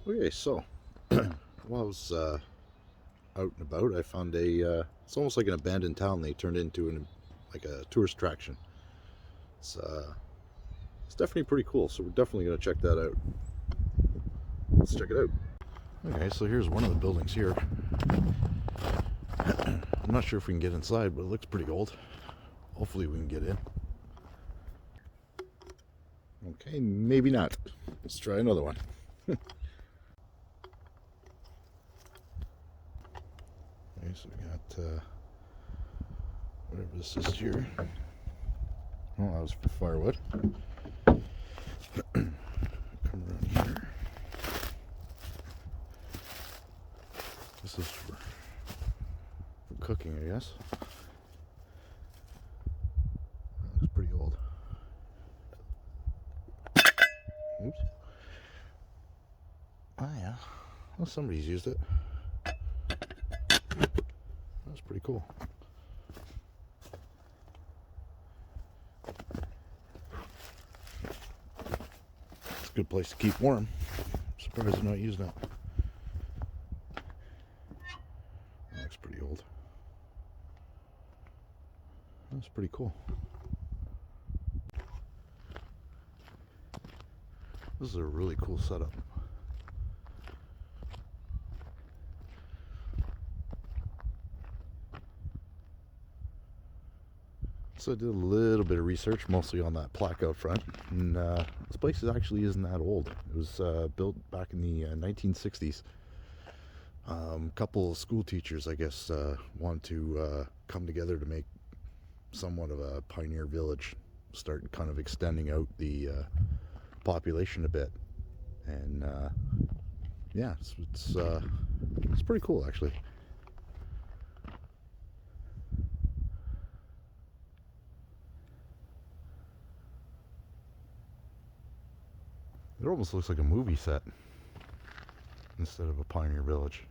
Okay, so while I was out and about, I found it's almost like an abandoned town they turned into like a tourist attraction. It's, uh, it's definitely pretty cool, so we're definitely going to check that out. Let's check it out. Okay, so here's one of the buildings here. I'm not sure if we can get inside, but it looks pretty old. Hopefully we can get in. Okay, maybe not. Let's try another one. Okay, so we got whatever this is here. Oh, that was for firewood. Come around here. This is for cooking, I guess. That looks pretty old. Oops. Oh yeah. Well, somebody's used it. That's pretty cool. It's a good place to keep warm. I'm surprised they're not using it. That looks pretty old. That's pretty cool. This is a really cool setup. So I did a little bit of research, mostly on that plaque out front, and this place actually isn't that old. It was built back in the 1960s. A couple of school teachers, I guess, wanted to come together to make somewhat of a pioneer village, start kind of extending out the population a bit, and yeah, it's pretty cool actually. It almost looks like a movie set instead of a pioneer village.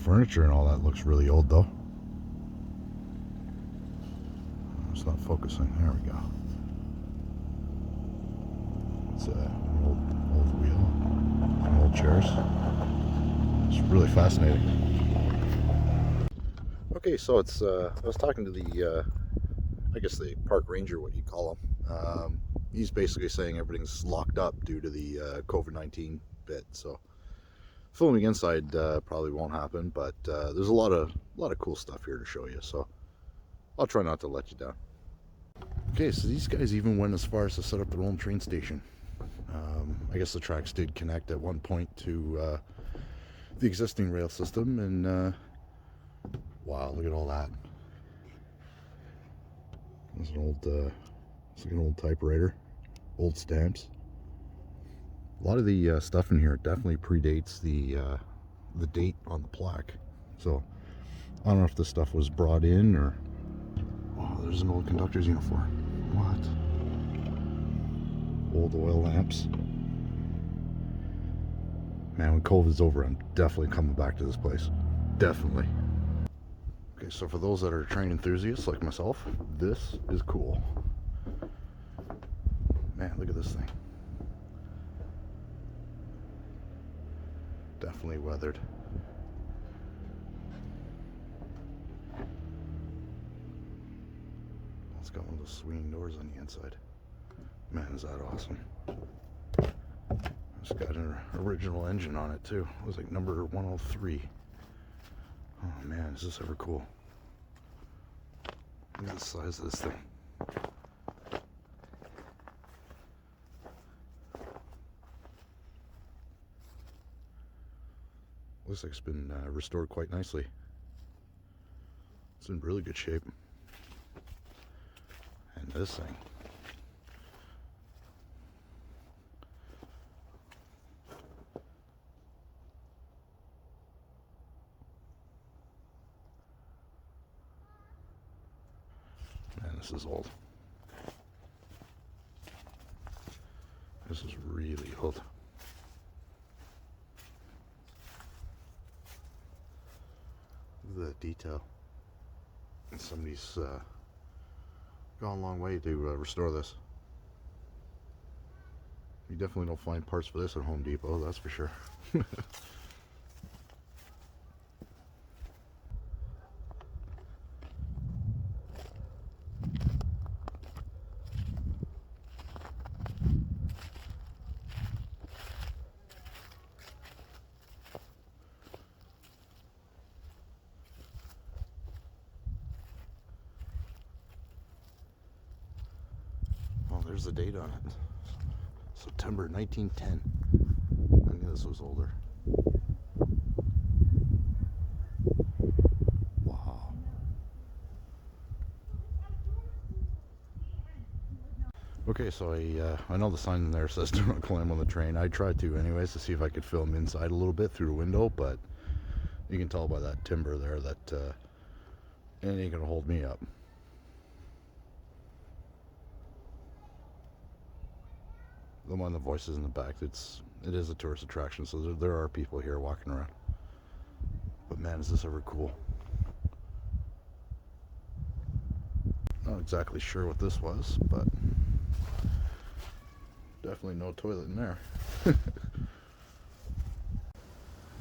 Furniture and all that looks really old though. It's not focusing. There we go. It's an old wheel, some old chairs. It's really fascinating. Okay, so it's I was talking to the I guess the park ranger, what you call him. He's basically saying everything's locked up due to the COVID-19 bit. So filming inside probably won't happen, but there's a lot of cool stuff here to show you. So I'll try not to let you down. Okay, so these guys even went as far as to set up their own train station. I guess the tracks did connect at one point to the existing rail system, and wow, look at all that. There's an old, it's like an old typewriter, old stamps. A lot of the stuff in here definitely predates the date on the plaque. So I don't know if this stuff was brought in or. Oh, there's an old conductor's uniform. What? Old oil lamps. Man, when COVID's over, I'm definitely coming back to this place. Definitely. Okay, so for those that are train enthusiasts like myself, this is cool. Man, look at this thing. Definitely weathered. It's got one of those swinging doors on the inside. Man, is that awesome. It's got an original engine on it too. It was like number 103. Oh man, is this ever cool. Look at the size of this thing. Looks like it's been restored quite nicely. It's in really good shape. And this thing. Man, this is old. This is really old. the detail. Somebody's gone a long way to restore this. You definitely don't find parts for this at Home Depot, that's for sure. Oh, there's the date on it. September 1910. I knew this was older. Wow. Okay, so I know the sign in there says do not climb on the train. I tried to anyways to see if I could film inside a little bit through the window, but you can tell by that timber there that it ain't gonna hold me up. The one, the voices in the back, it is a tourist attraction, so there are people here walking around. But man, is this ever cool. Not exactly sure what this was, but definitely no toilet in there.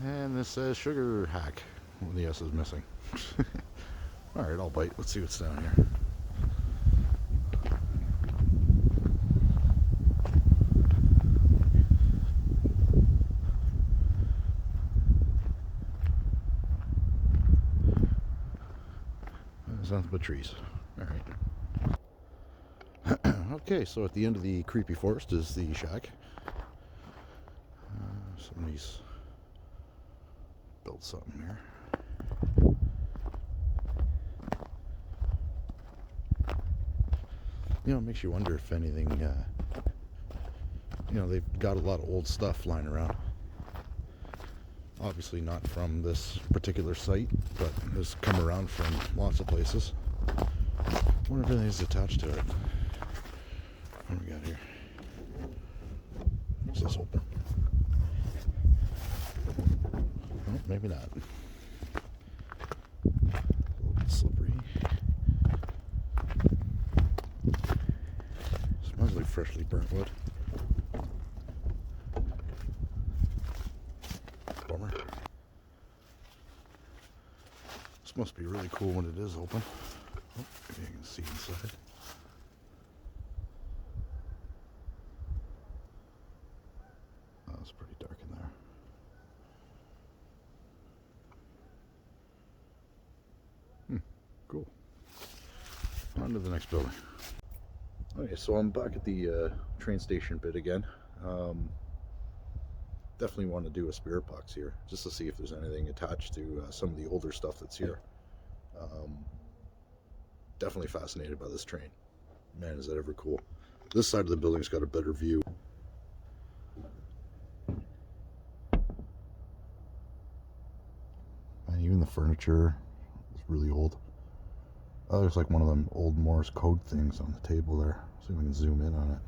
And this says sugar hack. Well, the S is missing. Alright, I'll bite. Let's see what's down here. There's nothing but trees. Alright. Okay, so at the end of the creepy forest is the shack. Somebody's built something here. You know, it makes you wonder if anything, you know, they've got a lot of old stuff lying around. Obviously not from this particular site, but has come around from lots of places. I wonder if anything's attached to it. What do we got here? Is this open? Oh, maybe not. A little bit slippery. Smells like freshly burnt wood. Bummer. This must be really cool when it is open. Oh, maybe you can see inside. Oh, it's pretty dark in there. Cool. On to the next building. Okay, so I'm back at the train station bit again. Definitely want to do a spirit box here, just to see if there's anything attached to some of the older stuff that's here. Definitely fascinated by this train. Man, is that ever cool. This side of the building's got a better view. And even the furniture is really old. Oh, there's like one of them old Morse code things on the table there. See if we can zoom in on it.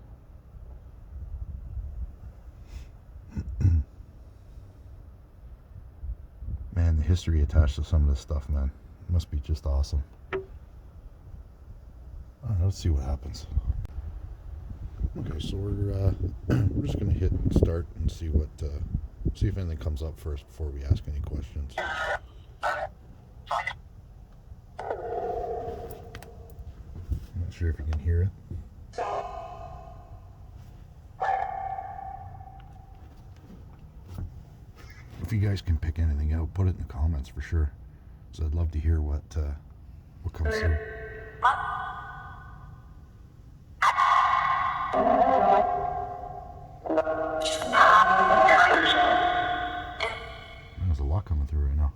Man, the history attached to some of this stuff, man. It must be just awesome. Alright, let's see what happens. Okay, so we're just gonna hit start and see what see if anything comes up first before we ask any questions. I'm not sure if you can hear it. If you guys can pick anything out, put it in the comments for sure. So I'd love to hear what comes through. There's a lot coming through right now.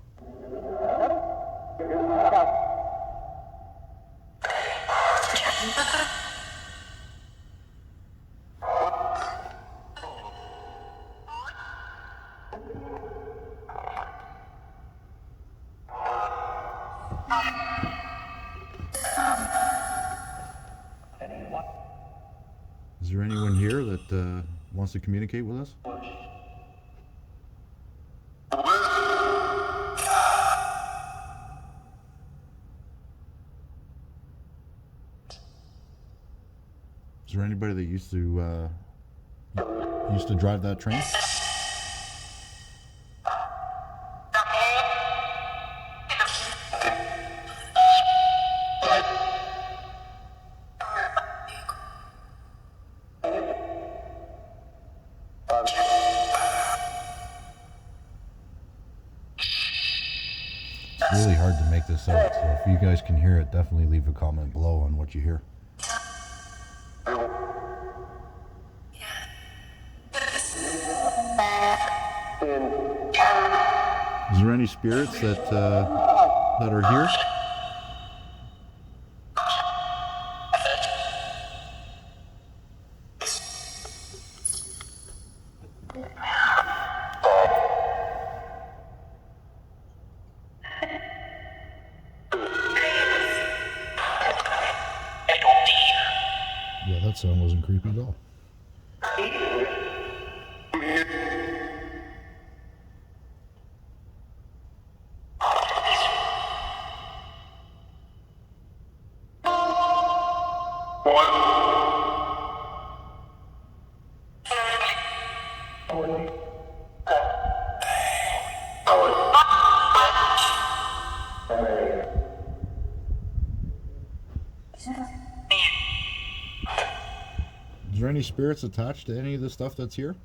Is there anyone here that wants to communicate with us? Is there anybody that used to drive that train? It's really hard to make this out, so if you guys can hear it, definitely leave a comment below on what you hear. Is there any spirits that are here? Yeah, that sound wasn't creepy at all. Is there any spirits attached to any of the stuff that's here?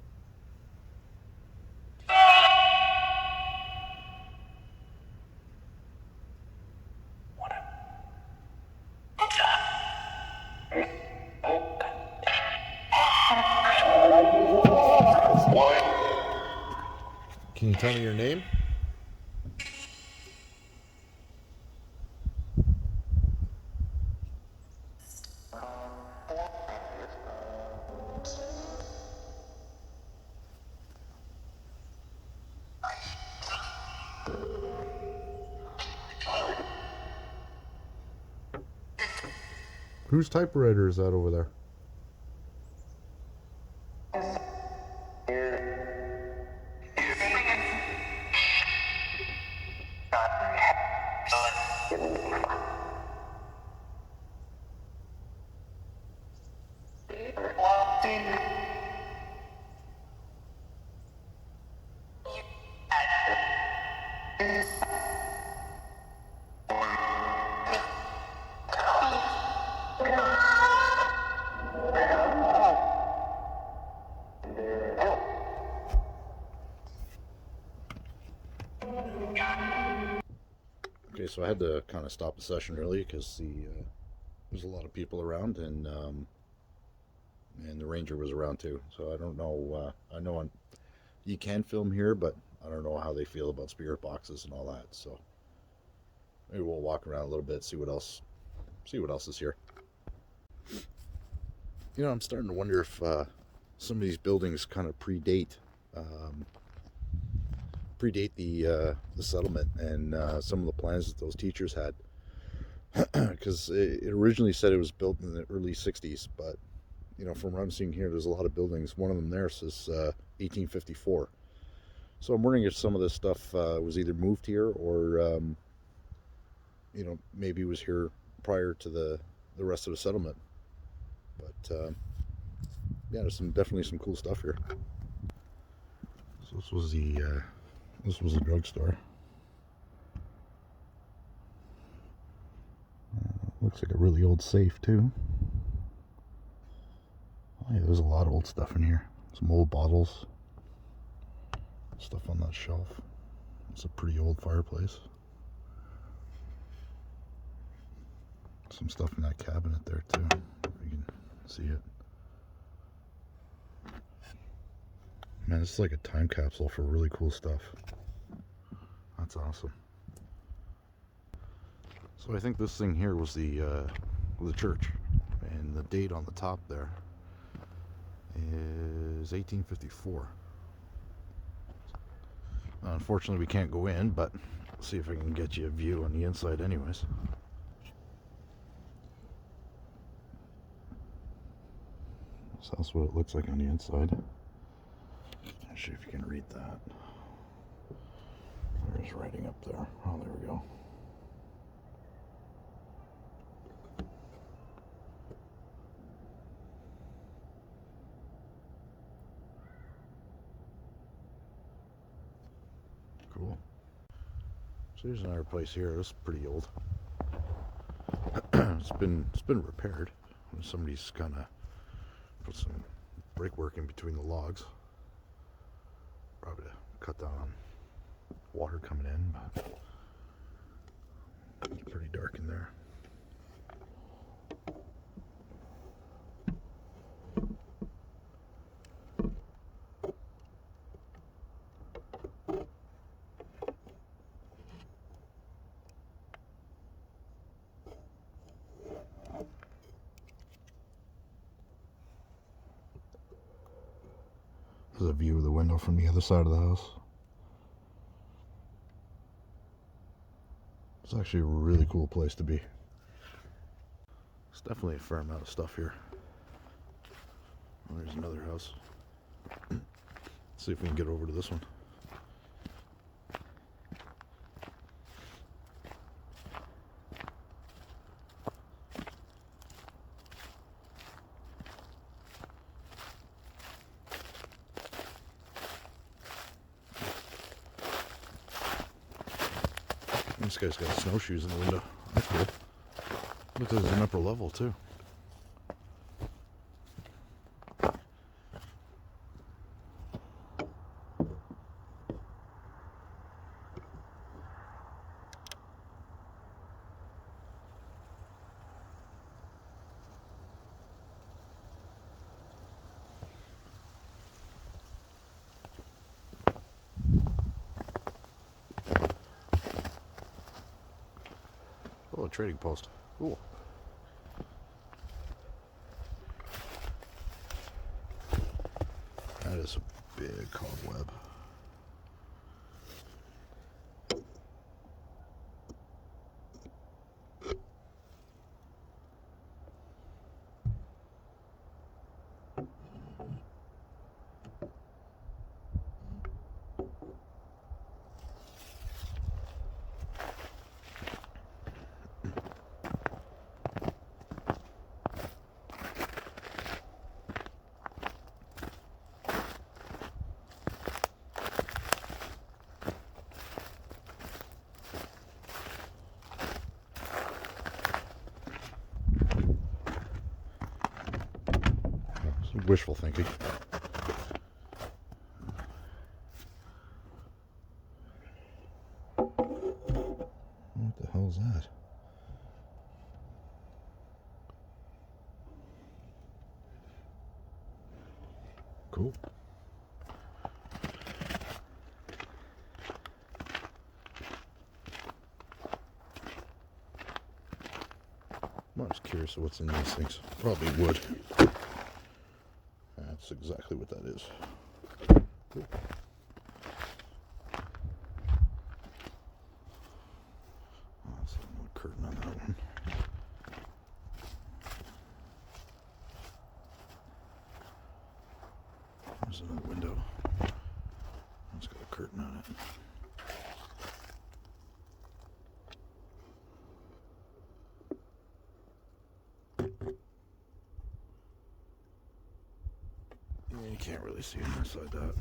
Can you tell me your name? Whose typewriter is that over there? Okay, so I had to kind of stop the session early because there's a lot of people around, and the ranger was around too. So I don't know. I know you can film here, but I don't know how they feel about spirit boxes and all that. So maybe we'll walk around a little bit, see what else is here. You know, I'm starting to wonder if some of these buildings kind of predate the settlement and some of the plans that those teachers had, because it originally said it was built in the early 60s, but you know, from what I'm seeing here, there's a lot of buildings. One of them there says 1854. So I'm wondering if some of this stuff was either moved here or you know, maybe was here prior to the rest of the settlement. But yeah, there's definitely some cool stuff here. So this was the drugstore. Looks like a really old safe too. Oh yeah, there's a lot of old stuff in here. Some old bottles. Stuff on that shelf. It's a pretty old fireplace. Some stuff in that cabinet there too, if you can see it. Man, this is like a time capsule for really cool stuff. That's awesome. So I think this thing here was the church, and the date on the top there is 1854. Unfortunately, we can't go in, but I'll see if I can get you a view on the inside anyways. So that's what it looks like on the inside. Let's see if you can read that. There's writing up there. Oh, there we go. So here's another place here. It's pretty old. It's been repaired. Somebody's kind of put some brickwork in between the logs, probably to cut down on water coming in, but it's pretty dark in there. There's a view of the window from the other side of the house. It's actually a really cool place to be. It's definitely a fair amount of stuff here. Well, there's another house. Let's see if we can get over to this one. This guy's got snowshoes in the window. That's cool. Look, there's an upper level too. Oh, a trading post. Cool. That is a big cobweb. Wishful thinking. What the hell is that? Cool. I'm just curious of what's in these things. Probably wood. That's exactly what that is. Cool. Oh, that's a little curtain on that one. There's another window. It's got a curtain on it. Yeah, you can't really see inside that.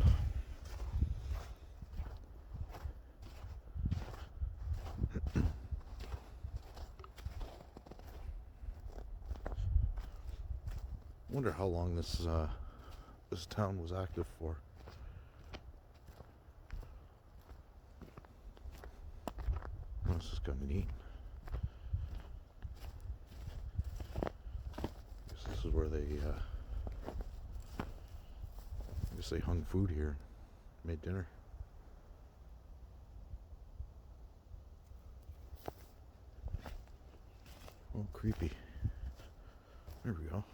Wonder how long this town was active for. Well, this is kind of neat. Guess this is where they I guess they hung food here, made dinner. Oh, creepy. There we go.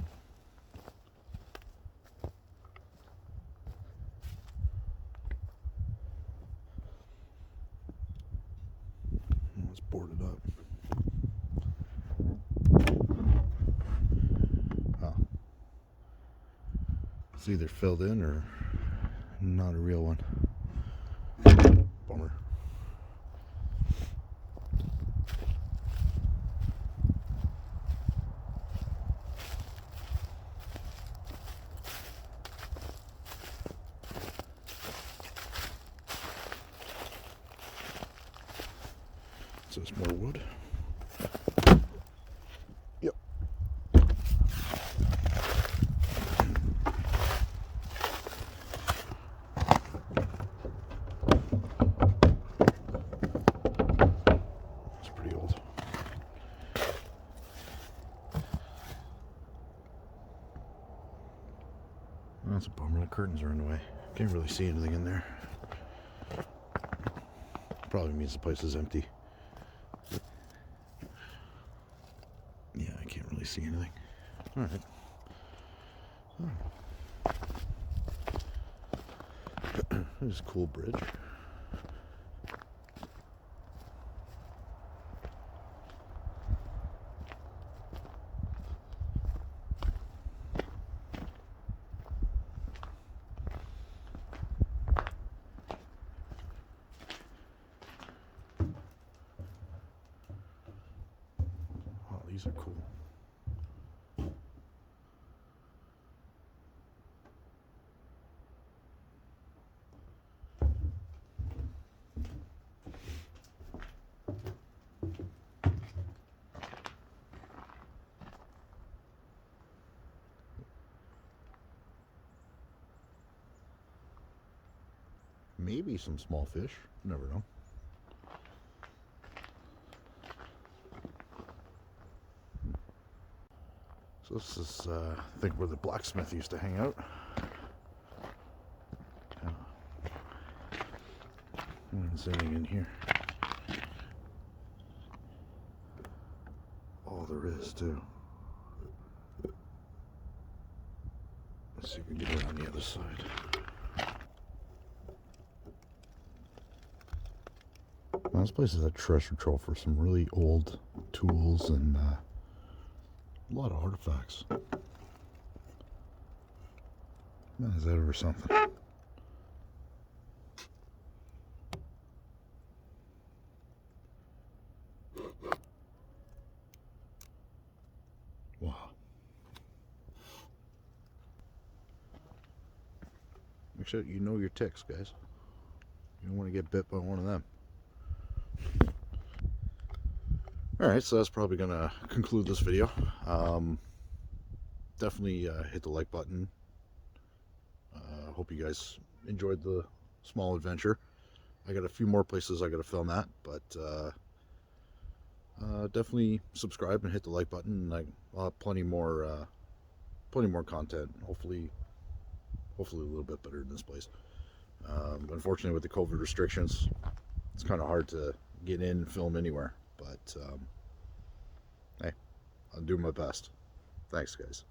Oh, it's boarded up. Oh. It's either filled in or not a real one. Bummer. So there's more wood. Yep. It's pretty old. That's a bummer. The curtains are in the way. Can't really see anything in there. Probably means the place is empty. Yeah, I can't really see anything. All right. There's a cool bridge. Oh, these are cool. Maybe some small fish. Never know. So this is, I think, where the blacksmith used to hang out. There's anything in here? Oh, there is too. Let's see if we can get it on the other side. Now, this place is a treasure trove for some really old tools and a lot of artifacts. Man, is that ever something? Wow. Make sure you know your ticks, guys. You don't want to get bit by one of them. Alright, so that's probably going to conclude this video. Definitely hit the like button. Hope you guys enjoyed the small adventure. I got a few more places I got to film at, but definitely subscribe and hit the like button. I'll have plenty more content. Hopefully a little bit better than this place. Unfortunately, with the COVID restrictions, it's kind of hard to get in and film anywhere. But hey, I'll do my best. Thanks, guys.